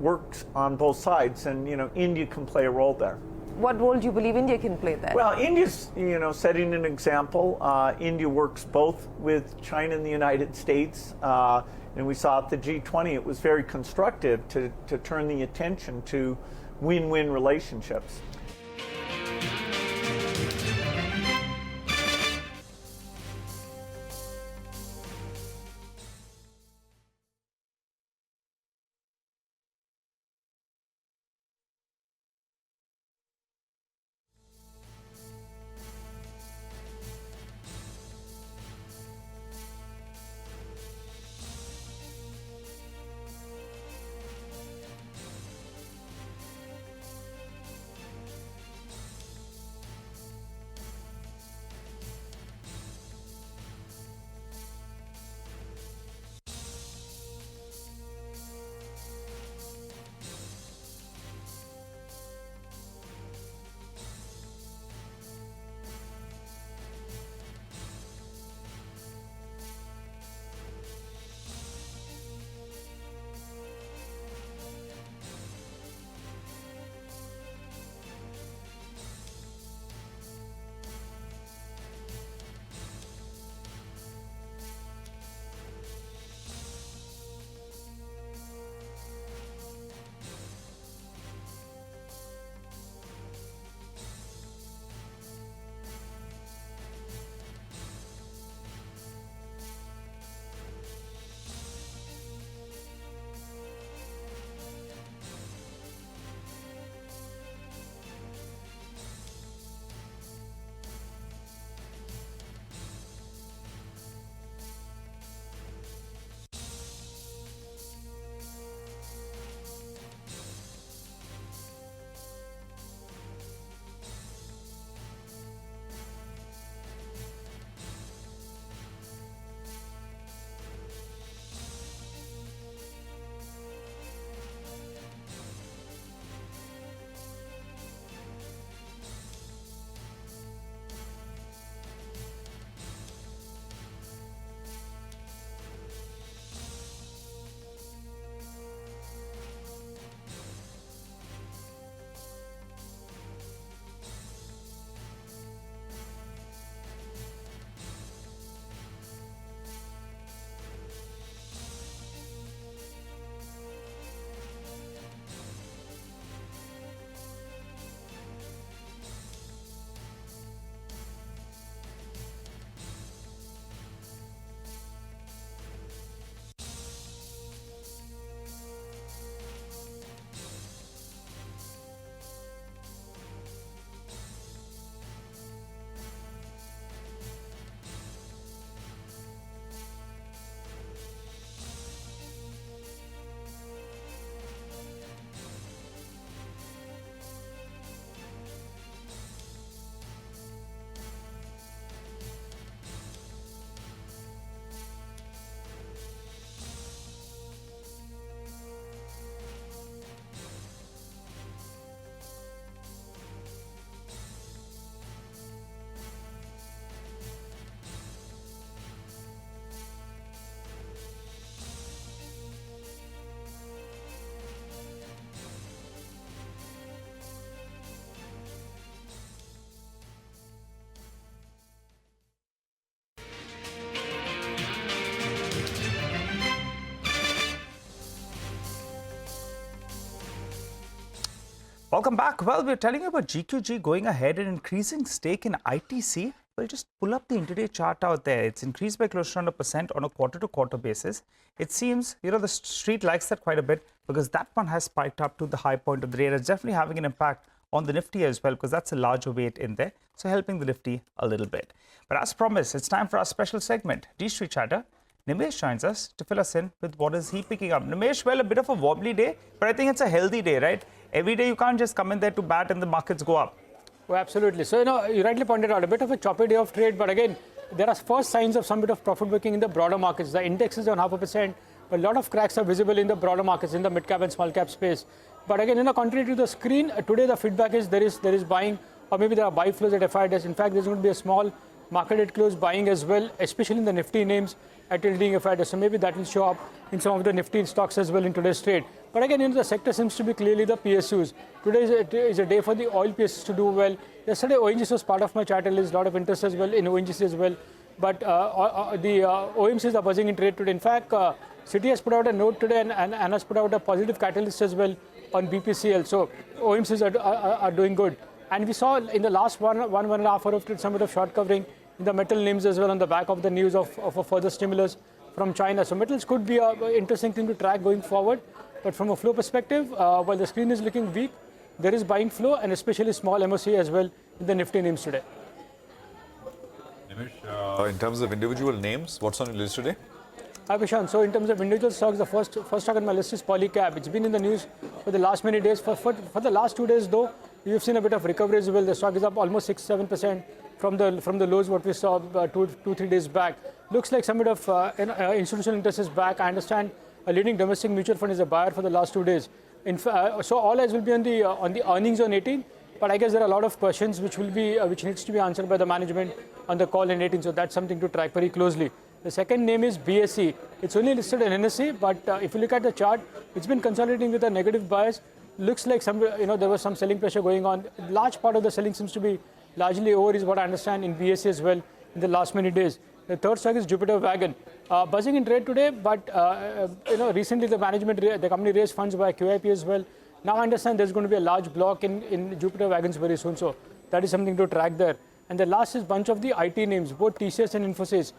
works on both sides, and India can play a role there. What role do you believe India can play there? Well, India's, setting an example. India works both with China and the United States. And we saw at the G20, it was very constructive to turn the attention to win-win relationships. Welcome back. Well, we're telling you about GQG going ahead and increasing stake in ITC. Well, just pull up the intraday chart out there. It's increased by close to 1% on a quarter-to-quarter basis. It seems, the street likes that quite a bit because that one has spiked up to the high point of the day. It's definitely having an impact on the Nifty as well because that's a larger weight in there, so helping the Nifty a little bit. But as promised, it's time for our special segment, D-Street Chatter. Nimesh joins us to fill us in with what is he picking up. Nimesh, well, a bit of a wobbly day, but I think it's a healthy day, right? Every day you can't just come in there to bat and the markets go up. Oh, absolutely. So, you rightly pointed out a bit of a choppy day of trade, but again, there are first signs of some bit of profit booking in the broader markets. The index is on 0.5%, but a lot of cracks are visible in the broader markets, in the mid-cap and small-cap space. But again, contrary to the screen, today the feedback is there is buying, or maybe there are buy flows at FIDs. In fact, there's going to be a small market at close buying as well, especially in the Nifty names at leading FIDs. So maybe that will show up in some of the Nifty stocks as well in today's trade. But again, the sector seems to be clearly the PSUs. Today is a day for the oil PSUs to do well. Yesterday, ONGC was part of my chart list, a lot of interest as well in ONGC as well. But the OMCs are buzzing in trade today. In fact, Citi has put out a note today and has put out a positive catalyst as well on BPCL. So OMCs are doing good. And we saw in the last one and a half hour of trade some bit of short covering in the metal names as well on the back of the news of a further stimulus from China. So metals could be an interesting thing to track going forward. But from a flow perspective, while the screen is looking weak, there is buying flow and especially small MOC as well in the Nifty names today. Nimish, in terms of individual names, what's on your list today? Aviation. So in terms of individual stocks, the first stock on my list is Polycab. It's been in the news for the last many days. For the last 2 days, though, you've seen a bit of recovery as well. The stock is up almost 6-7% from the lows what we saw 2-3 days back. Looks like some bit of institutional interest is back. I understand a leading domestic mutual fund is a buyer for the last 2 days. So all eyes will be on the earnings on 18. But I guess there are a lot of questions which needs to be answered by the management on the call in 18. So that's something to track very closely. The second name is BSE. It's only listed in NSE, but if you look at the chart, it's been consolidating with a negative bias. Looks like there was some selling pressure going on. A large part of the selling seems to be largely over, is what I understand in BSE as well in the last many days. The third stock is Jupiter Wagon, buzzing in trade today, but recently the company raised funds by QIP as well. Now I understand there's going to be a large block in Jupiter Wagons very soon, so that is something to track there. And the last is bunch of the IT names, both TCS and Infosys.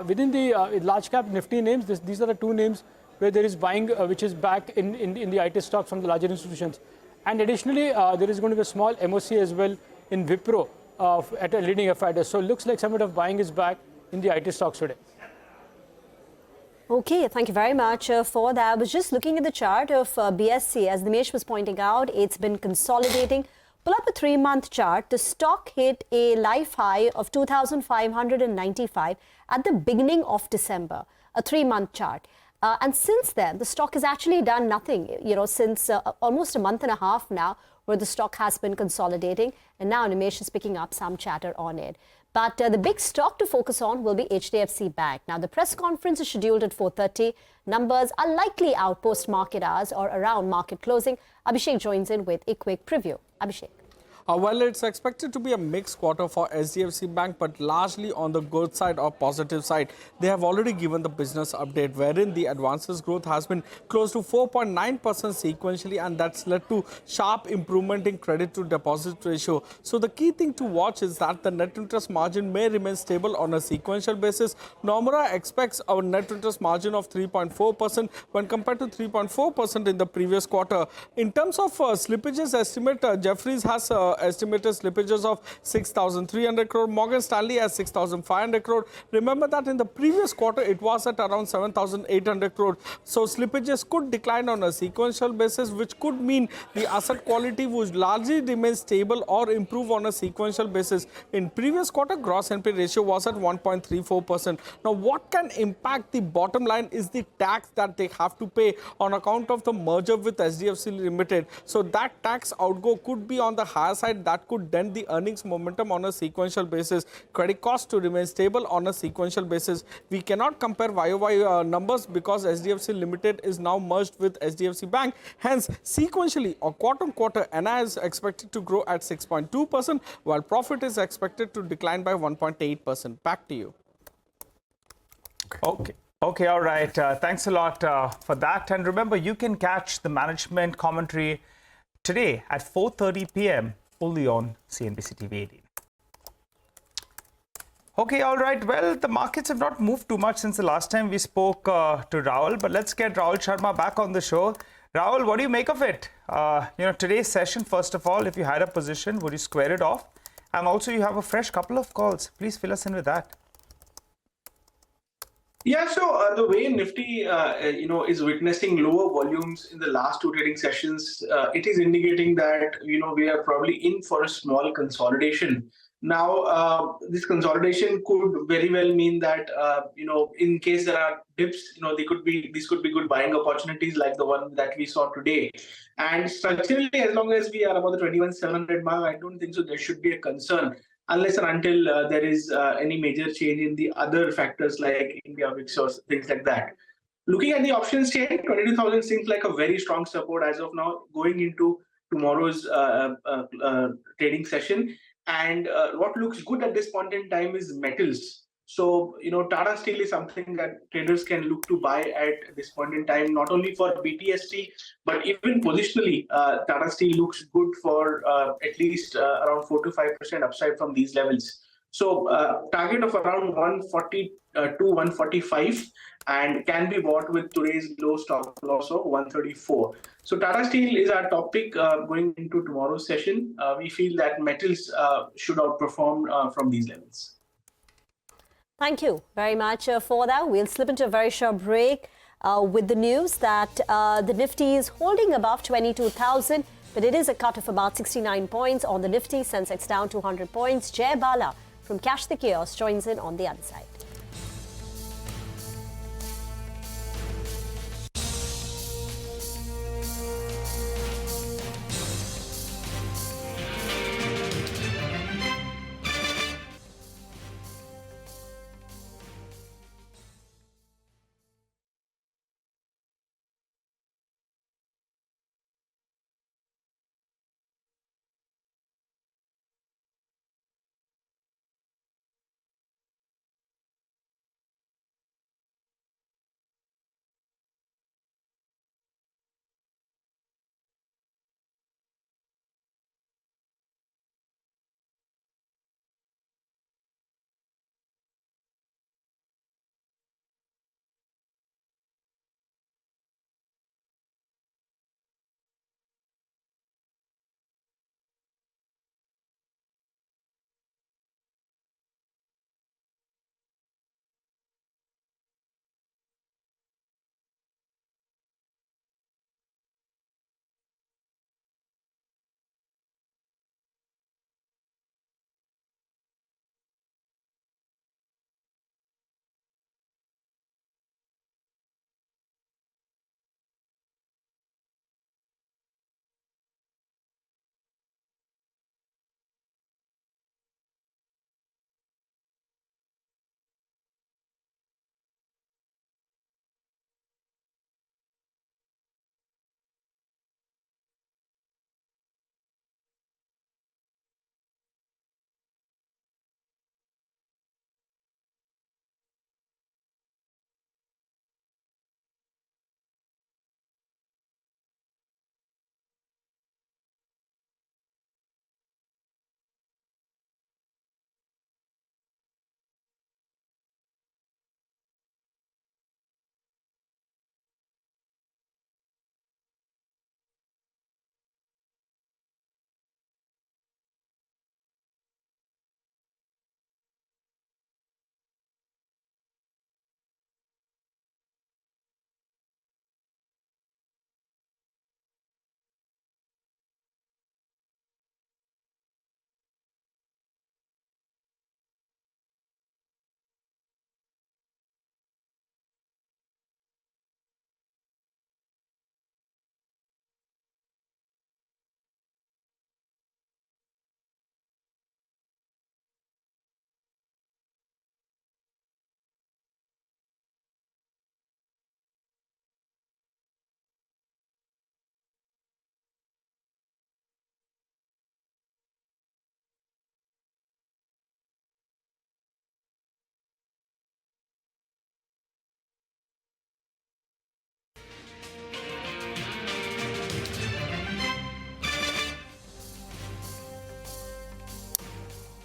Within the large cap Nifty names, these are the two names where there is buying, which is back in the IT stocks from the larger institutions. And additionally, there is going to be a small MOC as well in Wipro at a leading FID. So it looks like some bit of buying is back in the IT stocks today. Okay, thank you very much for that. I was just looking at the chart of BSE. As Nimesh was pointing out, it's been consolidating. Pull up a 3-month chart. The stock hit a life high of 2,595 at the beginning of December, a 3-month chart. And since then, the stock has actually done nothing, since almost a month and a half now, where the stock has been consolidating. And now Nimesh is picking up some chatter on it. But the big stock to focus on will be HDFC Bank. Now, the press conference is scheduled at 4:30. Numbers are likely out post market hours or around market closing. Abhishek joins in with a quick preview. Abhishek. Well, it's expected to be a mixed quarter for HDFC Bank, but largely on the good side or positive side. They have already given the business update, wherein the advances growth has been close to 4.9% sequentially, and that's led to sharp improvement in credit to deposit ratio. So the key thing to watch is that the net interest margin may remain stable on a sequential basis. Nomura expects our net interest margin of 3.4% when compared to 3.4% in the previous quarter. In terms of slippages estimate, Jefferies has estimated slippages of 6,300 crore. Morgan Stanley has 6,500 crore. Remember that in the previous quarter, it was at around 7,800 crore. So slippages could decline on a sequential basis, which could mean the asset quality would largely remain stable or improve on a sequential basis. In previous quarter, gross NPA ratio was at 1.34%. Now, what can impact the bottom line is the tax that they have to pay on account of the merger with HDFC Limited. So that tax outgo could be on the higher side. That could dent the earnings momentum on a sequential basis. Credit costs to remain stable on a sequential basis. We cannot compare YOY numbers because HDFC Limited is now merged with HDFC Bank. Hence, sequentially or quarter-on-quarter, NI is expected to grow at 6.2%, while profit is expected to decline by 1.8%. Back to you. Okay, all right. Thanks a lot for that. And remember, you can catch the management commentary today at 4:30 p.m. only on CNBC TV18. Okay, all right. Well, the markets have not moved too much since the last time we spoke to Rahul, but let's get Rahul Sharma back on the show. Rahul, what do you make of it? Today's session, first of all, if you had a position, would you square it off? And also, you have a fresh couple of calls. Please fill us in with that. Yeah, so the way Nifty, is witnessing lower volumes in the last two trading sessions, it is indicating that, we are probably in for a small consolidation. Now, this consolidation could very well mean that, in case there are dips, these could be good buying opportunities like the one that we saw today. And structurally, as long as we are above the 21,700 mark, I don't think so there should be a concern, unless and until there is any major change in the other factors like India VIX or things like that. Looking at the options chain, 22,000 seems like a very strong support as of now going into tomorrow's trading session. And what looks good at this point in time is metals. So, Tata Steel is something that traders can look to buy at this point in time, not only for BTST, but even positionally, Tata Steel looks good for at least around 4 to 5% upside from these levels. So, target of around 140 to 145 and can be bought with today's low stop loss of 134. So Tata Steel is our top pick going into tomorrow's session. We feel that metals should outperform from these levels. Thank you very much for that. We'll slip into a very short break with the news that the Nifty is holding above 22,000, but it is a cut of about 69 points on the Nifty. Sensex down 200 points. Jay Bala from Cash the Chaos joins in on the other side.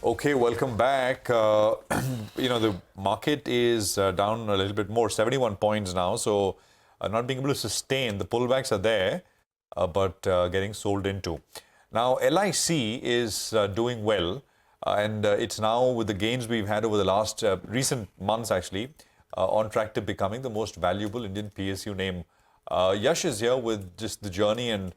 Okay, welcome back. The market is down a little bit more, 71 points now. So not being able to sustain. The pullbacks are there, but getting sold into. Now, LIC is doing well. And it's now, with the gains we've had over the last recent months, actually, on track to becoming the most valuable Indian PSU name. Yash is here with just the journey and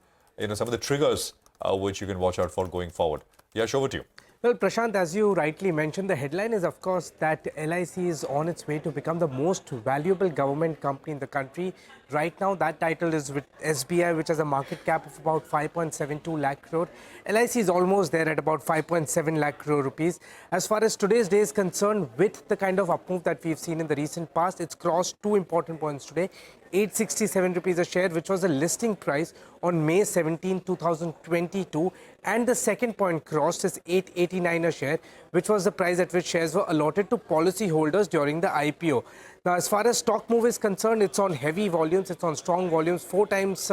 some of the triggers which you can watch out for going forward. Yash, over to you. Well, Prashant, as you rightly mentioned, the headline is, of course, that LIC is on its way to become the most valuable government company in the country. Right now, that title is with SBI, which has a market cap of about 5.72 lakh crore. LIC is almost there at about 5.7 lakh crore rupees. As far as today's day is concerned, with the kind of up move that we've seen in the recent past, it's crossed two important points today. 867 rupees a share, which was the listing price on May 17, 2022. And the second point crossed is 889 a share, which was the price at which shares were allotted to policy holders during the IPO. Now, as far as stock move is concerned, it's on heavy volumes, it's on strong volumes, 4 times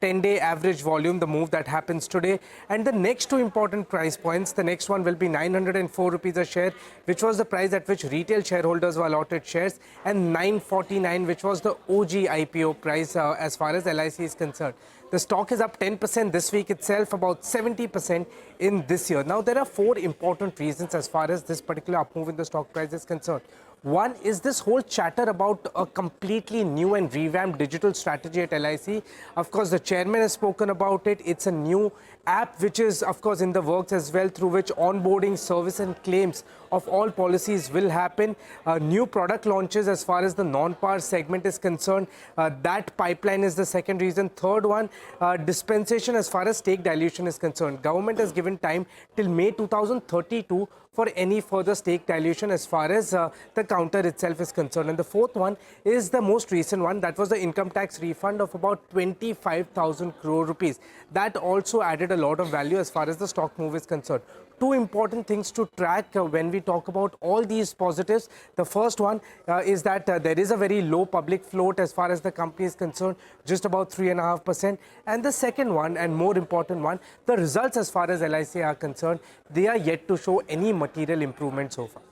10-day average volume, the move that happens today. And the next two important price points, the next one will be 904 rupees a share, which was the price at which retail shareholders were allotted shares, and 949, which was the OG IPO price as far as LIC is concerned. The stock is up 10% this week itself, about 70% in this year. Now, there are 4 important reasons as far as this particular up move in the stock price is concerned. One is this whole chatter about a completely new and revamped digital strategy at LIC. Of course, the chairman has spoken about it. It's a new app which is, of course, in the works as well, through which onboarding, service and claims of all policies will happen. New product launches as far as the non-par segment is concerned. That pipeline is the second reason. Third one, dispensation as far as stake dilution is concerned. Government has given time till May 2032 for any further stake dilution as far as the counter itself is concerned. And the fourth one is the most recent one. That was the income tax refund of about 25,000 crore rupees. That also added a lot of value as far as the stock move is concerned. 2 important things to track when we talk about all these positives. The first one is that there is a very low public float as far as the company is concerned, just about 3.5%. And the second one, and more important one, the results as far as LIC are concerned, they are yet to show any material improvement so far.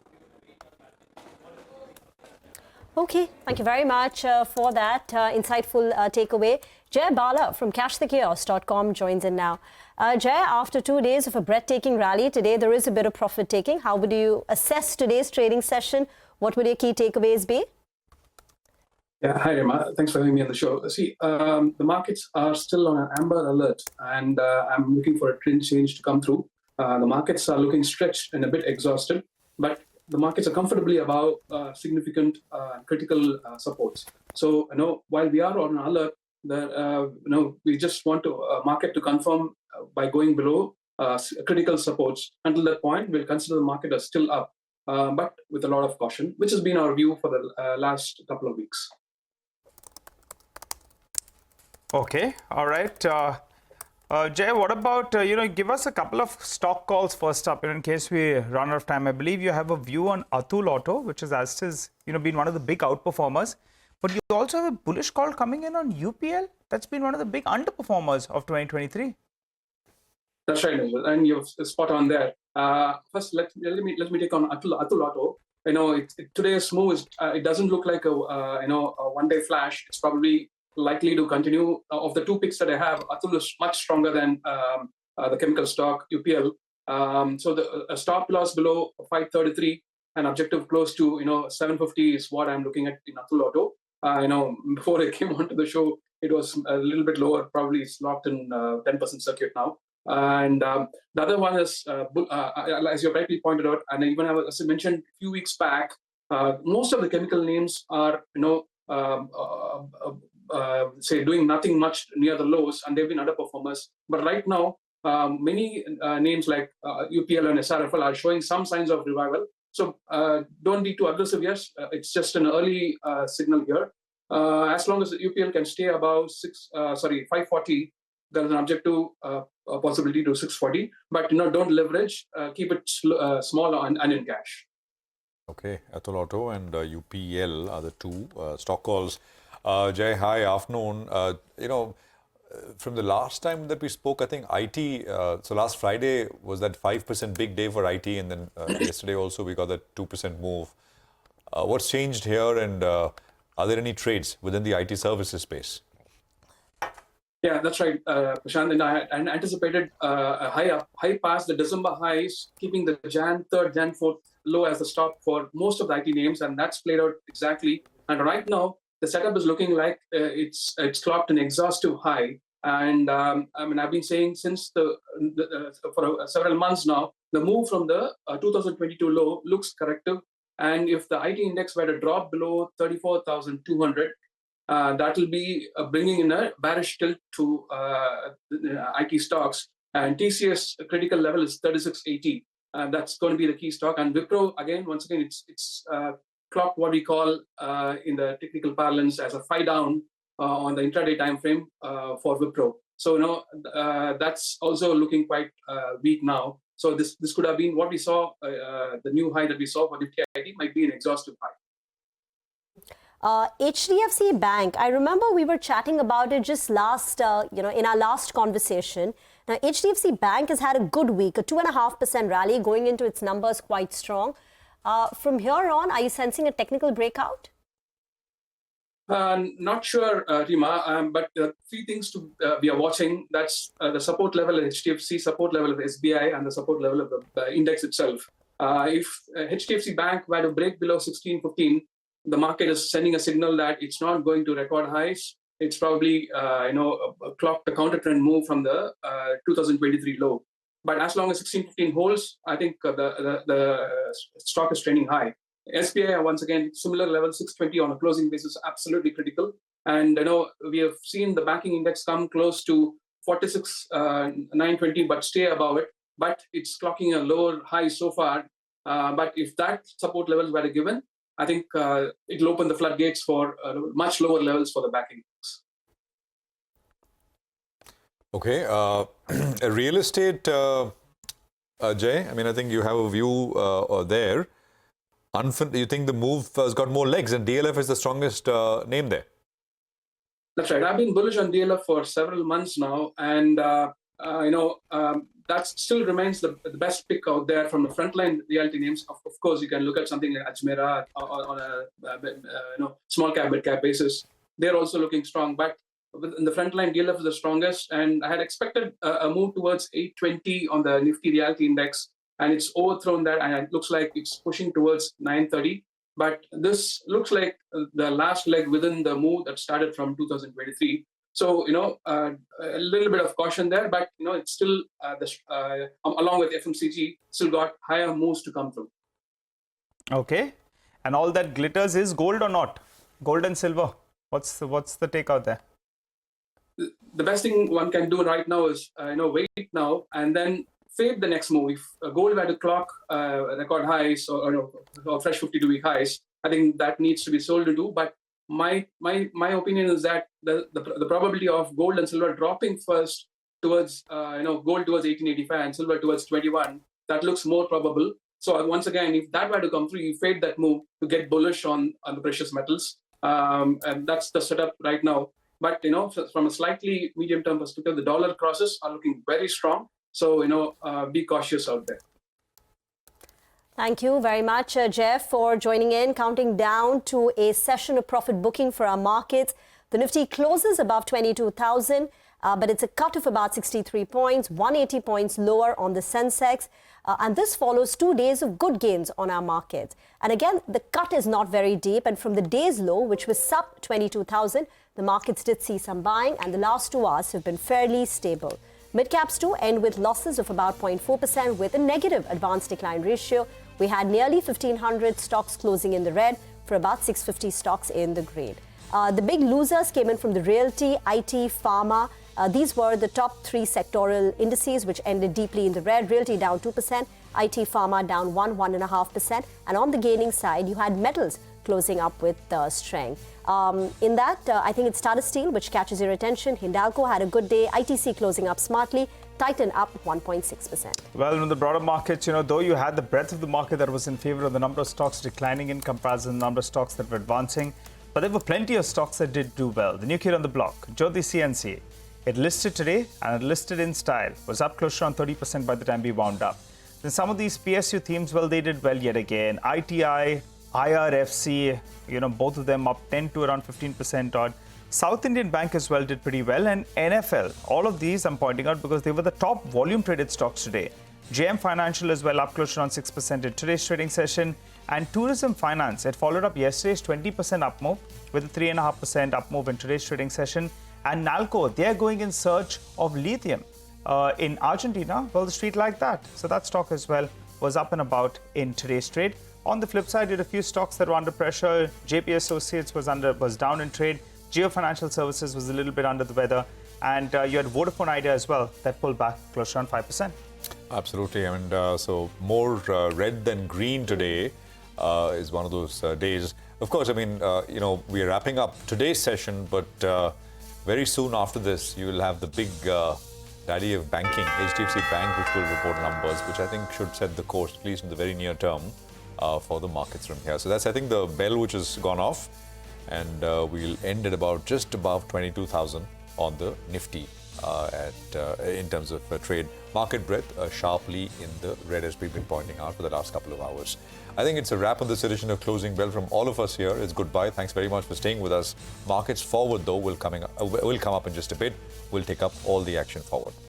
Okay, thank you very much for that insightful takeaway. Jay Bala from cashthekiosk.com joins in now. Jay, after 2 days of a breathtaking rally, today there is a bit of profit taking. How would you assess today's trading session? What would your key takeaways be? Yeah, hi, Rima. Thanks for having me on the show. See, the markets are still on an amber alert, and I'm looking for a trend change to come through. The markets are looking stretched and a bit exhausted, but the markets are comfortably above significant critical supports. So, while we are on alert, we just want to market to confirm by going below critical supports. Until that point, we'll consider the market as still up, but with a lot of caution, which has been our view for the last couple of weeks. Okay, all right. Jay, what about, give us a couple of stock calls first up, in case we run out of time. I believe you have a view on Atul Auto, which has, as is, been one of the big outperformers. But you also have a bullish call coming in on UPL. That's been one of the big underperformers of 2023. That's right, and you're spot on there. First, let me take on Atul Auto. Today's move is it doesn't look like a one-day flash. It's probably likely to continue. Of the 2 picks that I have, Atul is much stronger than the chemical stock UPL. So the stop loss below 533 and objective close to 750 is what I'm looking at in Atul Auto. Before I came onto the show, it was a little bit lower. Probably it's locked in 10% circuit now. And the other one is, as you rightly pointed out, and even as I mentioned a few weeks back, most of the chemical names are say doing nothing much near the lows, and they've been underperformers. But right now, many names like UPL and SRFL are showing some signs of revival. So don't be too aggressive. Yes, it's just an early signal here. As long as UPL can stay above 540, there's an objective possibility to 640. But don't leverage. Keep it small and in cash. Okay, Atul Auto and UPL are the 2 stock calls. Jay, hi, afternoon. from the last time that we spoke, I think IT, so last Friday was that 5% big day for IT, and then yesterday also we got that 2% move. What's changed here, and are there any trades within the IT services space? Yeah, that's right, Prashant. And I anticipated a high past the December highs, keeping the Jan 3rd, Jan 4th low as the stop for most of the IT names, and that's played out exactly. And right now, the setup is looking like it's clocked an exhaustive high. And I mean, I've been saying since for several months now, the move from the 2022 low looks corrective. And if the IT index were to drop below 34,200, that will be bringing in a bearish tilt to IT stocks. And TCS critical level is 3680. That's going to be the key stock. And Wipro, once again, it's clocked what we call in the technical parlance as a 5 down on the intraday time frame for Wipro. So that's also looking quite weak now. So this could have been what we saw. The new high that we saw for Nifty IT might be an exhaustive high. HDFC Bank, I remember we were chatting about it just last, in our last conversation. Now, HDFC Bank has had a good week, a 2.5% rally, going into its numbers quite strong. From here on, are you sensing a technical breakout? Not sure, Rima, but three things we are watching. That's the support level of HDFC, support level of SBI, and the support level of the index itself. If HDFC Bank were to break below 1615, the market is sending a signal that it's not going to record highs. It's probably clocked a counter trend move from the 2023 low. But as long as 1615 holds, I think the stock is trending high. SBI, once again, similar level, 620 on a closing basis, absolutely critical. And we have seen the banking index come close to 46,920, but stay above it. But it's clocking a lower high so far. But if that support levels were given, I think it'll open the floodgates for much lower levels for the banking index. Okay, real estate, Jay, I mean, I think you have a view there. You think the move has got more legs, and DLF is the strongest name there? That's right. I've been bullish on DLF for several months now, and that still remains the best pick out there from the frontline realty names. Of course, you can look at something like Ajmera on a small cap, mid cap basis. They're also looking strong, but in the frontline, DLF is the strongest, and I had expected a move towards 820 on the Nifty realty index, and it's overthrown that, and it looks like it's pushing towards 930. But this looks like the last leg within the move that started from 2023. So, a little bit of caution there, but, it's still, along with FMCG, still got higher moves to come through. Okay. And all that glitters is gold or not? Gold and silver. What's the take out there? The best thing one can do right now is, wait now and then fade the next move. If gold were to clock record highs or fresh 52-week highs, I think that needs to be sold into. But my opinion is that the probability of gold and silver dropping first towards gold towards 1885 and silver towards 21, that looks more probable. So once again, if that were to come through, you fade that move to get bullish on the precious metals, and that's the setup right now. But from a slightly medium-term perspective, the dollar crosses are looking very strong. So be cautious out there. Thank you very much, Jeff, for joining in. Counting down to a session of profit booking for our markets. The Nifty closes above 22,000, but it's a cut of about 63 points, 180 points lower on the sensex. And this follows 2 days of good gains on our markets. And again, the cut is not very deep. And from the day's low, which was sub 22,000, the markets did see some buying, and the last 2 hours have been fairly stable. Mid-caps too end with losses of about 0.4% with a negative advance decline ratio. We had nearly 1,500 stocks closing in the red for about 650 stocks in the green. The big losers came in from the realty, IT, pharma. These were the top 3 sectoral indices, which ended deeply in the red. Realty down 2%, IT, pharma down 1.5%. And on the gaining side, you had metals closing up with strength. In that, I think it's Tata Steel, which catches your attention. Hindalco had a good day. ITC closing up smartly. Titan up 1.6%. Well, in the broader markets, though you had the breadth of the market that was in favor of the number of stocks declining in comparison to the number of stocks that were advancing, but there were plenty of stocks that did do well. The new kid on the block, Jyoti CNC, It listed today and it listed in style. Was up close to around 30% by the time we wound up. Then some of these PSU themes, well, they did well yet again. ITI, IRFC, both of them up 10 to around 15% odd. South Indian Bank as well did pretty well, and NFL. All of these I'm pointing out because they were the top volume traded stocks today. JM Financial as well up close to around 6% in today's trading session. And Tourism Finance, it followed up yesterday's 20% up move with a 3.5% up move in today's trading session. And Nalco, they're going in search of lithium in Argentina. Well, the street liked that. So that stock as well was up and about in today's trade. On the flip side, you had a few stocks that were under pressure. JP Associates was down in trade. Geo Financial Services was a little bit under the weather. And you had Vodafone Idea as well that pulled back close to around 5%. Absolutely. I mean, so more red than green today is one of those days. Of course, I mean, we are wrapping up today's session, but very soon after this, you will have the big daddy of banking, HDFC Bank, which will report numbers, which I think should set the course, at least in the very near term, for the markets from here. So that's, I think, the bell which has gone off. And we'll end at about just above 22,000 on the Nifty in terms of trade. Market breadth sharply in the red, as we've been pointing out for the last couple of hours. I think it's a wrap on this edition of Closing Bell from all of us here. It's goodbye. Thanks very much for staying with us. Markets forward, though, will come up in just a bit. We'll take up all the action forward.